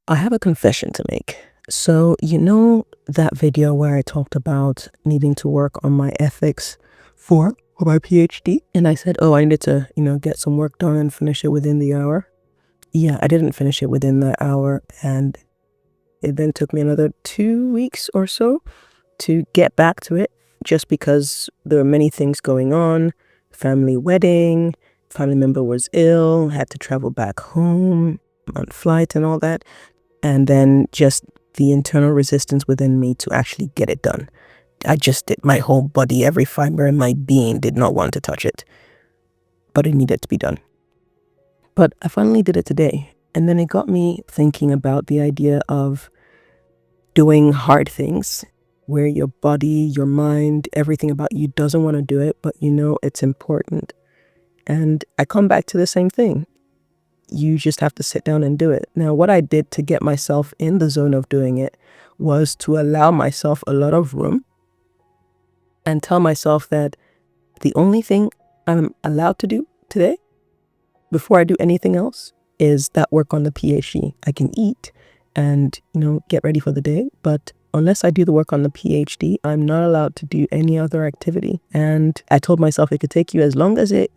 I have a confession to make. So, that video where I talked about needing to work on my ethics for my PhD? And I said, oh, I needed to, get some work done and finish it within the hour. Yeah, I didn't finish it within the hour. And it then took me another 2 weeks or so to get back to it, just because there were many things going on. Family wedding, family member was ill, had to travel back home on flight and all that. And then just the internal resistance within me to actually get it done. I just did. My whole body, every fiber in my being did not want to touch it, but it needed to be done. But I finally did it today. And then it got me thinking about the idea of doing hard things where your body, your mind, everything about you doesn't want to do it, but it's important. And I come back to the same thing. You just have to sit down and do it. Now, what I did to get myself in the zone of doing it was to allow myself a lot of room and tell myself that the only thing I'm allowed to do today, before I do anything else, is that work on the PhD. I can eat and, get ready for the day, but unless I do the work on the PhD, I'm not allowed to do any other activity. And I told myself it could take you as long as it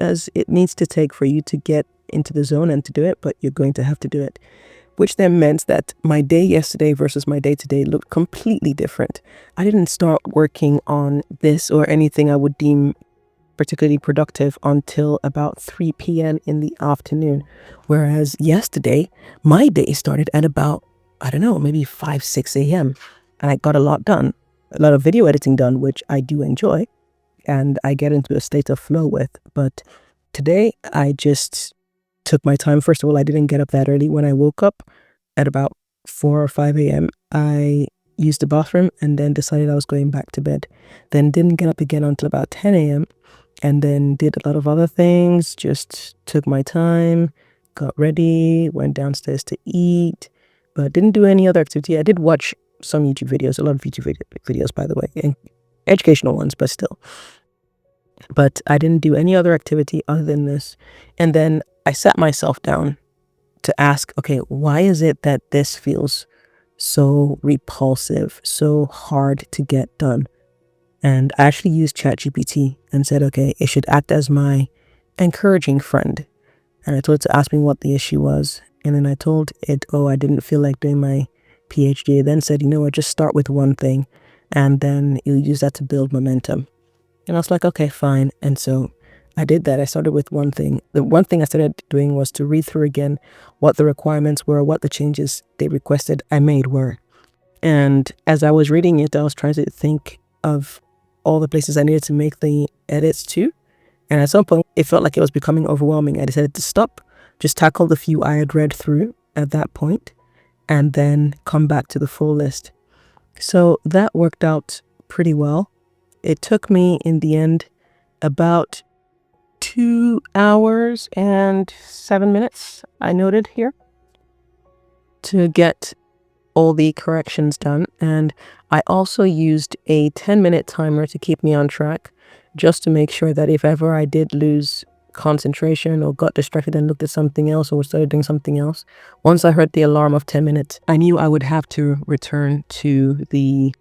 needs to take for you to get into the zone and to do it, but you're going to have to do it. Which then meant that my day yesterday versus my day today looked completely different. I didn't start working on this or anything I would deem particularly productive until about 3 p.m. in the afternoon. Whereas yesterday, my day started at about, I don't know, maybe 5, 6 a.m. And I got a lot done, a lot of video editing done, which I do enjoy and I get into a state of flow with. But today I just took my time. First of all, I didn't get up that early. When I woke up at about 4 or 5 a.m., I used the bathroom and then decided I was going back to bed. Then didn't get up again until about 10 a.m. and then did a lot of other things, just took my time, got ready, went downstairs to eat, but didn't do any other activity. I did watch some YouTube videos, a lot of YouTube videos, by the way, and educational ones, but still. But I didn't do any other activity other than this. And then I sat myself down to ask, okay, why is it that this feels so repulsive, so hard to get done? And I actually used ChatGPT and said, okay, it should act as my encouraging friend. And I told it to ask me what the issue was. And then I told it, oh, I didn't feel like doing my PhD. It then said, just start with one thing and then you'll use that to build momentum. And I was like, okay, fine. And so I did that. I started with one thing. The one thing I started doing was to read through again what the requirements were, what the changes they requested I made were. And as I was reading it, I was trying to think of all the places I needed to make the edits to. And at some point, it felt like it was becoming overwhelming. I decided to stop, just tackle the few I had read through at that point, and then come back to the full list. So that worked out pretty well. It took me, in the end, about 2 hours and 7 minutes, I noted here, to get all the corrections done. And I also used a 10-minute timer to keep me on track, just to make sure that if ever I did lose concentration or got distracted and looked at something else or started doing something else, once I heard the alarm of 10 minutes, I knew I would have to return to the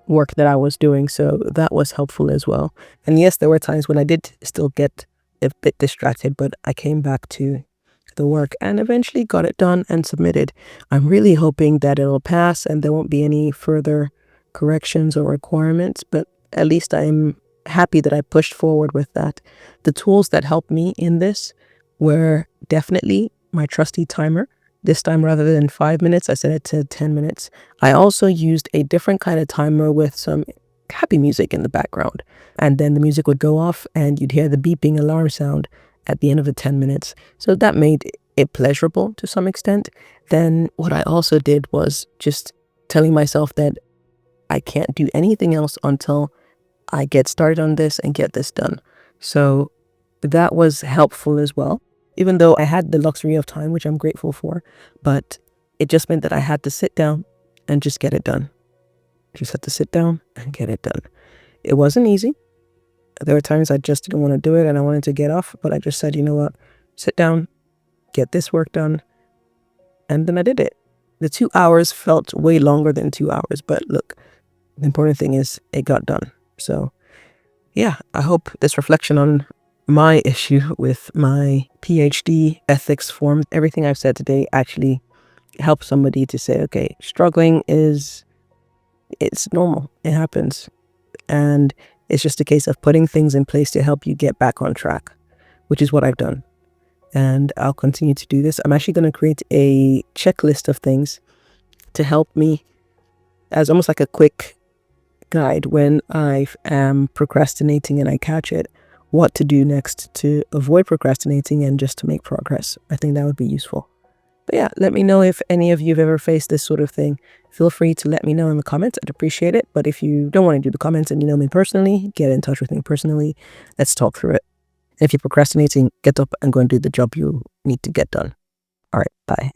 work that I was doing. So that was helpful as well. And yes, there were times when I did still get a bit distracted, but I came back to the work and eventually got it done and submitted. I'm really hoping that it'll pass and there won't be any further corrections or requirements, but at least I'm happy that I pushed forward with that. The tools that helped me in this were definitely my trusty timer. This time, rather than 5 minutes, I set it to 10 minutes. I also used a different kind of timer with some happy music in the background. And then the music would go off and you'd hear the beeping alarm sound at the end of the 10 minutes. So that made it pleasurable to some extent. Then what I also did was just telling myself that I can't do anything else until I get started on this and get this done. So that was helpful as well, even though I had the luxury of time, which I'm grateful for, but it just meant that I had to sit down and just get it done. Just had to sit down and get it done. It wasn't easy. There were times I just didn't want to do it and I wanted to get off, but I just said, you know what, sit down, get this work done, And then I did it. The 2 hours felt way longer than 2 hours, but look, the important thing is it got done. So yeah, I hope this reflection on my issue with my PhD ethics form, everything I've said today actually helps somebody to say, okay, struggling it's normal. It happens. And it's just a case of putting things in place to help you get back on track, which is what I've done. And I'll continue to do this. I'm actually going to create a checklist of things to help me as almost like a quick guide when I am procrastinating and I catch it, what to do next to avoid procrastinating and just to make progress. I think that would be useful. But yeah, let me know if any of you have ever faced this sort of thing. Feel free to let me know in the comments. I'd appreciate it. But if you don't want to do the comments and you know me personally, get in touch with me personally. Let's talk through it. If you're procrastinating, get up and go and do the job you need to get done. All right, bye.